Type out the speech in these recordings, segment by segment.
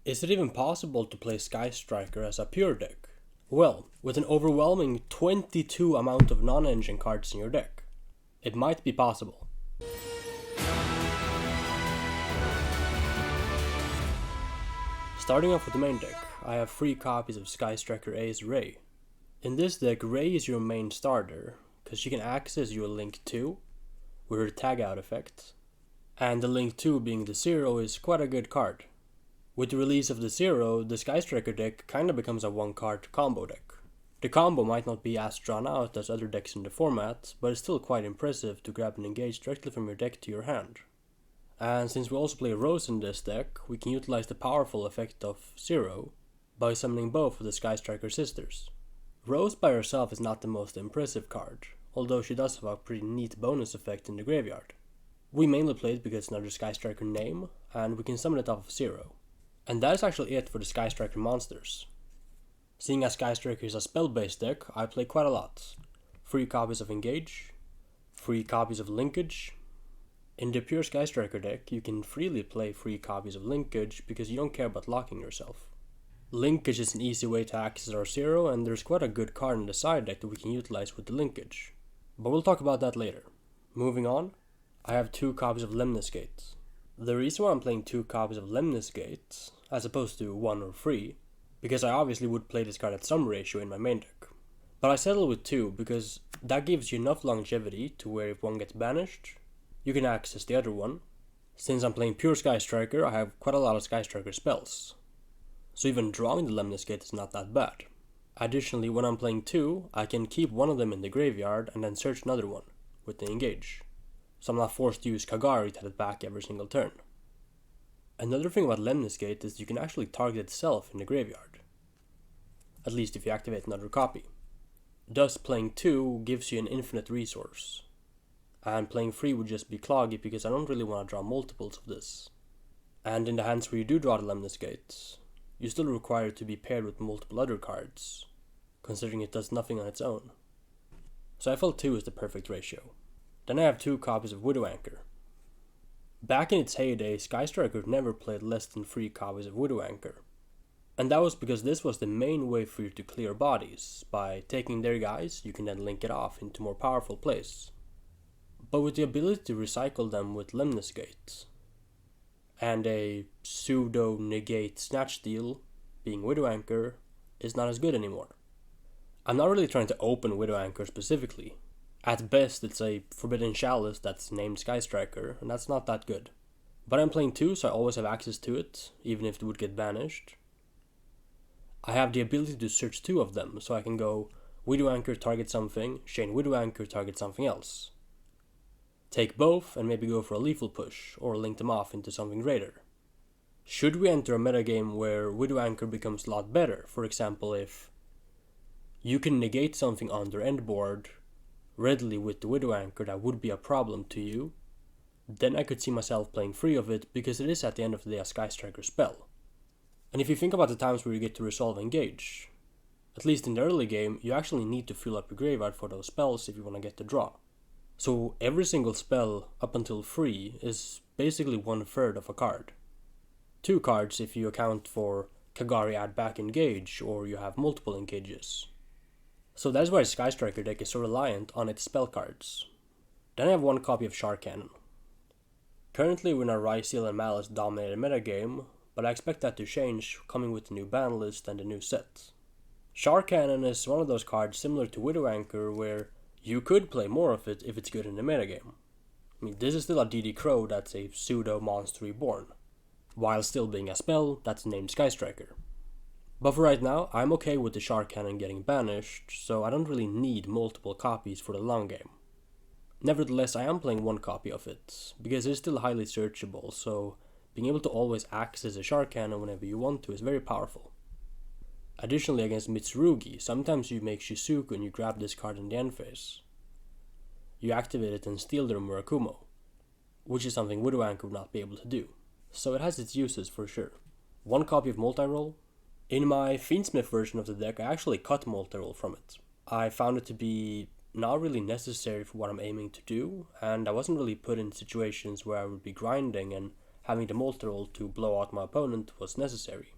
Is it even possible to play Sky Striker as a pure deck? Well, with an overwhelming 22 amount of non-engine cards in your deck, it might be possible. Starting off with the main deck, I have 3 copies of Sky Striker Ace Raye. In this deck, Raye is your main starter, because she can access your Link 2 with her tag out effect, and the Link 2 being the 0 is quite a good card. With the release of the 0, the Sky Striker deck kinda becomes a 1-card combo deck. The combo might not be as drawn out as other decks in the format, but it's still quite impressive to grab and engage directly from your deck to your hand. And since we also play Rose in this deck, we can utilize the powerful effect of 0 by summoning both of the Sky Striker sisters. Rose by herself is not the most impressive card, although she does have a pretty neat bonus effect in the graveyard. We mainly play it because it's another Sky Striker name, and we can summon it off of 0. And that is actually it for the Sky Striker monsters. Seeing as Sky Striker is a spell-based deck, I play quite a lot. 3 copies of Engage, 3 copies of Linkage. In the pure Sky Striker deck, you can freely play 3 copies of Linkage because you don't care about locking yourself. Linkage is an easy way to access our 0, and there's quite a good card in the side deck that we can utilize with the Linkage. But we'll talk about that later. Moving on, I have 2 copies of Lemnis Gate. The reason why I'm playing 2 copies of Lemnis Gate, as opposed to 1 or 3, because I obviously would play this card at some ratio in my main deck. But I settle with 2 because that gives you enough longevity to where if one gets banished, you can access the other one. Since I'm playing pure Sky Striker, I have quite a lot of Sky Striker spells, so even drawing the Lemnis Gate is not that bad. Additionally, when I'm playing 2, I can keep one of them in the graveyard and then search another one with the Engage, so I'm not forced to use Kagari to head it back every single turn. Another thing about Lemnis Gate is you can actually target itself in the graveyard, at least if you activate another copy. Thus, playing 2 gives you an infinite resource, and playing 3 would just be cloggy because I don't really want to draw multiples of this. And in the hands where you do draw the Lemnis Gate, you still require it to be paired with multiple other cards, considering it does nothing on its own. So I felt 2 is the perfect ratio. Then I have 2 copies of Widow Anchor. Back in its heyday, Sky Striker never played less than 3 copies of Widow Anchor. And that was because this was the main way for you to clear bodies. By taking their guys, you can then link it off into more powerful plays. But with the ability to recycle them with Lemnis Gate, and a pseudo-negate Snatch Steal, being Widow Anchor, is not as good anymore. I'm not really trying to open Widow Anchor specifically. At best, it's a Forbidden Chalice that's named Sky Striker, and that's not that good. But I'm playing 2, so I always have access to it, even if it would get banished. I have the ability to search 2 of them, so I can go Widow Anchor target something, chain Widow Anchor target something else. Take both and maybe go for a lethal push, or link them off into something greater. Should we enter a metagame where Widow Anchor becomes a lot better, for example if you can negate something on their end board readily with the Widow Anchor that would be a problem to you, then I could see myself playing 3 of it because it is at the end of the day a Sky Striker spell. And if you think about the times where you get to resolve Engage, at least in the early game, you actually need to fill up your graveyard for those spells if you want to get the draw. So every single spell up until 3 is basically 1/3 of a card. 2 cards if you account for Kagari add back Engage or you have multiple Engages. So that's why Sky Striker deck is so reliant on its spell cards. Then I have 1 copy of Shark Cannon. Currently we're in a Raye, Seal and Malice dominated metagame, but I expect that to change coming with the new ban list and the new set. Shark Cannon is one of those cards similar to Widow Anchor where you could play more of it if it's good in the metagame. I mean, this is still a DD Crow that's a pseudo-monster reborn, while still being a spell that's named Sky Striker. But for right now, I'm okay with the Shark Cannon getting banished, so I don't really need multiple copies for the long game. Nevertheless, I am playing 1 copy of it, because it's still highly searchable, so being able to always access a Shark Cannon whenever you want to is very powerful. Additionally, against Mitsurugi, sometimes you make Shizuku and you grab this card in the end phase. You activate it and steal their Murakumo, which is something Widow Anchor would not be able to do. So it has its uses for sure. 1 copy of Multi-Roll. In my Fiendsmith version of the deck, I actually cut Multi-Roll from it. I found it to be not really necessary for what I'm aiming to do, and I wasn't really put in situations where I would be grinding and having the Multi-Roll to blow out my opponent was necessary.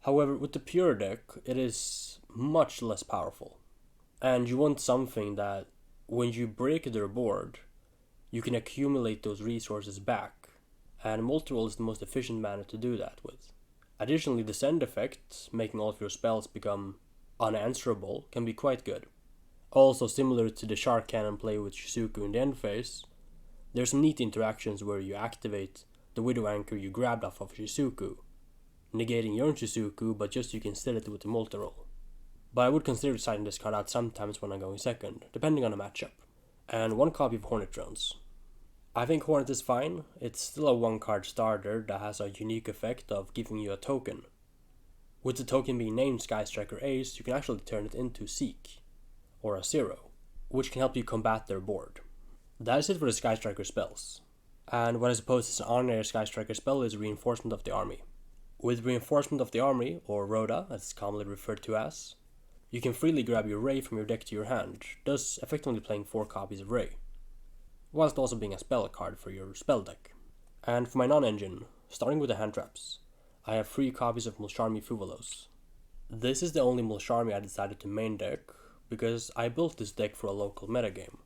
However, with the pure deck, it is much less powerful. And you want something that, when you break their board, you can accumulate those resources back, and multi-roll is the most efficient manner to do that with. Additionally, the send effect, making all of your spells become unanswerable, can be quite good. Also, similar to the Shark Cannon play with Shizuku in the end phase, there's some neat interactions where you activate the Widow Anchor you grabbed off of Shizuku, negating your own Shizuku, but just you can steal it with the multi-roll. But I would consider deciding this card out sometimes when I'm going second, depending on the matchup. And one copy of Hornet Drones. I think Hornet is fine. It's still a one card starter that has a unique effect of giving you a token. With the token being named Sky Striker Ace, you can actually turn it into Seek, or a Zero, which can help you combat their board. That is it for the Sky Striker spells. And what I suppose is an honorary Sky Striker spell is Reinforcement of the Army. With Reinforcement of the Army, or Rhoda as it's commonly referred to as, you can freely grab your Raye from your deck to your hand, thus effectively playing 4 copies of Raye, whilst also being a spell card for your spell deck. And for my non-engine, starting with the hand traps, I have 3 copies of Mulcharmy Fuvalos. This is the only Mulcharmy I decided to main deck, because I built this deck for a local metagame.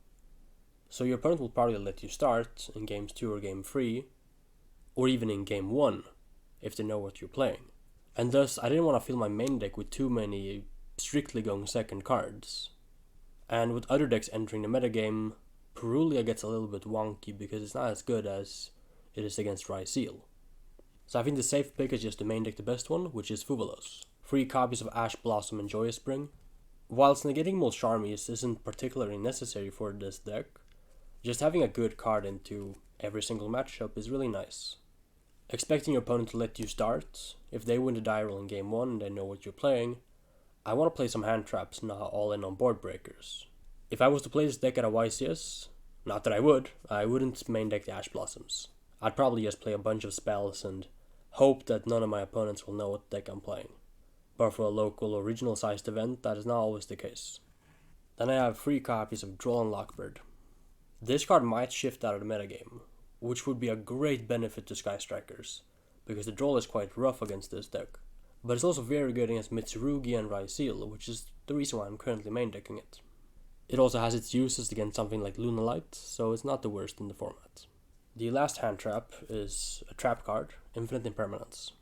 So your opponent will probably let you start in games 2 or game 3, or even in game 1, if they know what you're playing. And thus, I didn't want to fill my main deck with too many strictly going second cards. And with other decks entering the metagame, Perulia gets a little bit wonky because it's not as good as it is against Raye. So I think the safe pick is just to main deck the best one, which is Fuvalos. 3 copies of Ash Blossom and Joyous Spring. Whilst negating Mulcharmies isn't particularly necessary for this deck, just having a good card into every single matchup is really nice. Expecting your opponent to let you start, if they win the die roll in game 1 and they know what you're playing, I want to play some hand traps, not all in on board breakers. If I was to play this deck at a YCS, not that I wouldn't main deck the Ash Blossoms. I'd probably just play a bunch of spells and hope that none of my opponents will know what deck I'm playing. But for a local or regional sized event, that is not always the case. Then I have 3 copies of Droll and Lockbird. This card might shift out of the metagame, which would be a great benefit to Sky Strikers, because the Droll is quite rough against this deck. But it's also very good against Mitsurugi and Raye, which is the reason why I'm currently main decking it. It also has its uses against something like Lunalight, so it's not the worst in the format. The last hand trap is a trap card, Infinite Impermanence.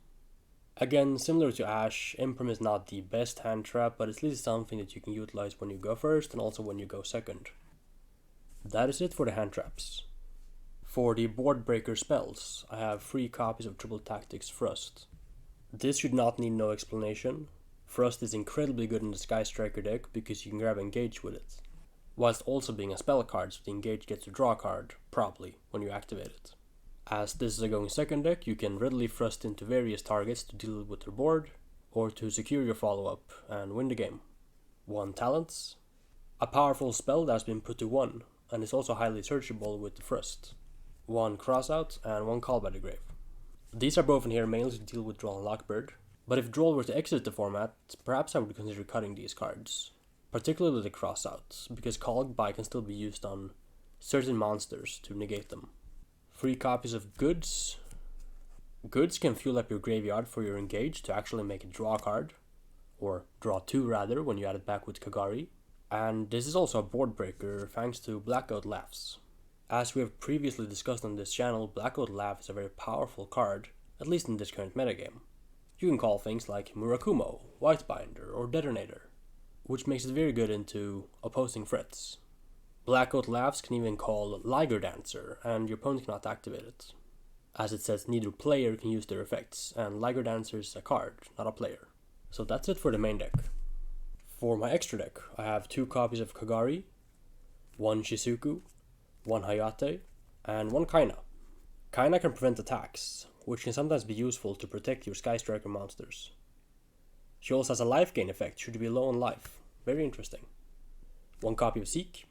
Again, similar to Ash, Imperm is not the best hand trap, but it's at least something that you can utilize when you go first and also when you go second. That is it for the hand traps. For the board breaker spells, I have 3 copies of Triple Tactics Thrust. This should not need no explanation. Thrust is incredibly good in the Sky Striker deck because you can grab Engage with it, whilst also being a spell card, so the Engage gets to draw a card, probably, when you activate it. As this is a going second deck, you can readily thrust into various targets to deal with their board, or to secure your follow-up and win the game. 1 Talents, a powerful spell that has been put to 1, and is also highly searchable with the Thrust. 1 Crossout, and 1 Call by the Grave. These are both in here mainly to deal with Droll and Lockbird, but if Droll were to exit the format, perhaps I would consider cutting these cards. Particularly the Crossouts, because Called by can still be used on certain monsters to negate them. 3 copies of Goods. Goods can fuel up your graveyard for your Engage to actually make it draw a card, or draw 2 rather when you add it back with Kagari. And this is also a board breaker thanks to Blackout Laughs. As we have previously discussed on this channel, Blackout Laugh is a very powerful card, at least in this current metagame. You can call things like Murakumo, Whitebinder, or Detonator, which makes it very good into opposing threats. Blackout Laughs can even call Liger Dancer, and your opponent cannot activate it. As it says, neither player can use their effects, and Liger Dancer is a card, not a player. So that's it for the main deck. For my extra deck, I have 2 copies of Kagari, 1 Shizuku, 1 Hayate, and 1 Kaina. Kaina can prevent attacks, which can sometimes be useful to protect your Sky Striker monsters. She also has a life gain effect should you be low on life. Very interesting. 1 copy of Seek,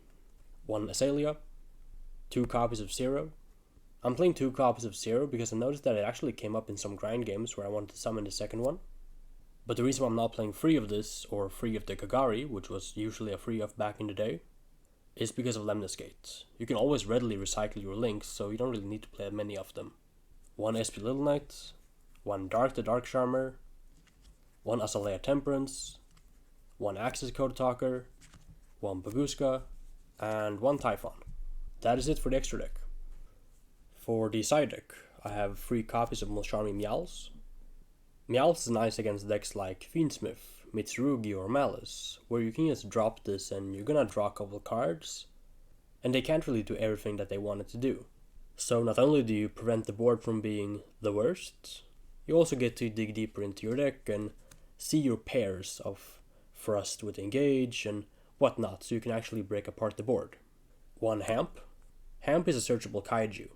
1 Azalea, 2 copies of Zero. I'm playing 2 copies of Zero because I noticed that it actually came up in some grind games where I wanted to summon the second one. But the reason why I'm not playing free of this, or free of the Kagari, which was usually a free of back in the day, is because of Lemniscate. You can always readily recycle your links, so you don't really need to play many of them. 1 SP Little Knight, 1 Dark the Dark Charmer, 1 Azalea Temperance, 1 Access Code Talker, 1 Baguska, and 1 Typhon. That is it for the extra deck. For the side deck, I have 3 copies of Most Charming Meowls. Meowls is nice against decks like Fiendsmith, Mitsurugi, or Malice, where you can just drop this and you're gonna draw a couple cards, and they can't really do everything that they wanted to do. So not only do you prevent the board from being the worst, you also get to dig deeper into your deck and see your pairs of Thrust with Engage and whatnot, so you can actually break apart the board. 1 Hamp. Hamp is a searchable kaiju,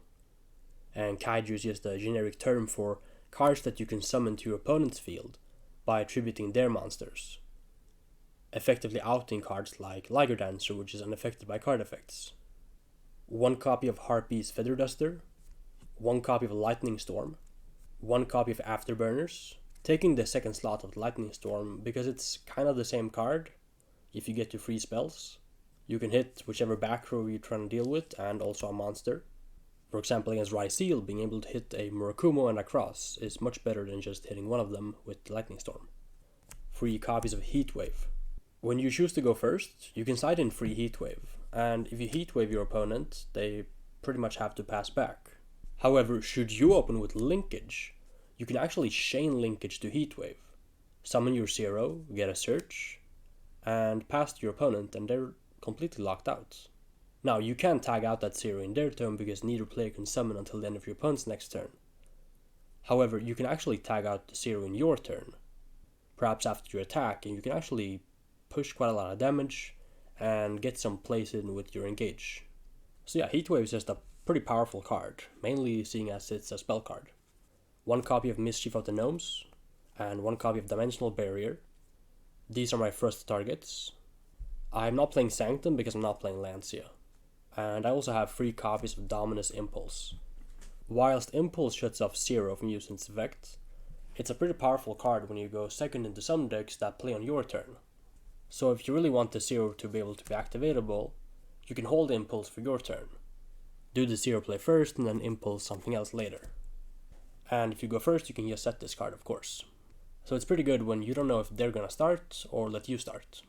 and kaiju is just a generic term for cards that you can summon to your opponent's field by attributing their monsters, effectively outing cards like Liger Dancer, which is unaffected by card effects. 1 copy of Harpy's Feather Duster, 1 copy of Lightning Storm, 1 copy of Afterburners, taking the second slot of Lightning Storm because it's kind of the same card. If you get to 3 spells, you can hit whichever back row you're trying to deal with and also a monster. For example, against Raye, being able to hit a Murakumo and a Cross is much better than just hitting one of them with Lightning Storm. 3 copies of Heatwave. When you choose to go first, you can side in 3 Heatwave, and if you Heatwave your opponent, they pretty much have to pass back. However, should you open with Linkage, you can actually chain Linkage to Heatwave, summon your 0, get a search, and pass to your opponent, and they're completely locked out. Now, you can tag out that 0 in their turn because neither player can summon until the end of your opponent's next turn. However, you can actually tag out the 0 in your turn, perhaps after your attack, and you can actually push quite a lot of damage and get some plays in with your Engage. So yeah, Heatwave is just a pretty powerful card, mainly seeing as it's a spell card. 1 copy of Mischief of the Gnomes, and 1 copy of Dimensional Barrier. These are my first targets. I'm not playing Sanctum because I'm not playing Lancia. And I also have 3 copies of Dominus Impulse. Whilst Impulse shuts off 0 from using its effect, it's a pretty powerful card when you go second into some decks that play on your turn. So if you really want the 0 to be able to be activatable, you can hold Impulse for your turn. Do the 0 play first and then Impulse something else later. And if you go first, you can just set this card, of course. So it's pretty good when you don't know if they're gonna start or let you start.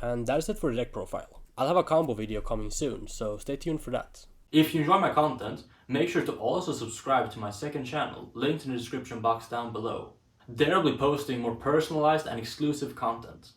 And that is it for the deck profile. I'll have a combo video coming soon, so stay tuned for that. If you enjoy my content, make sure to also subscribe to my second channel, linked in the description box down below. There I'll be posting more personalized and exclusive content.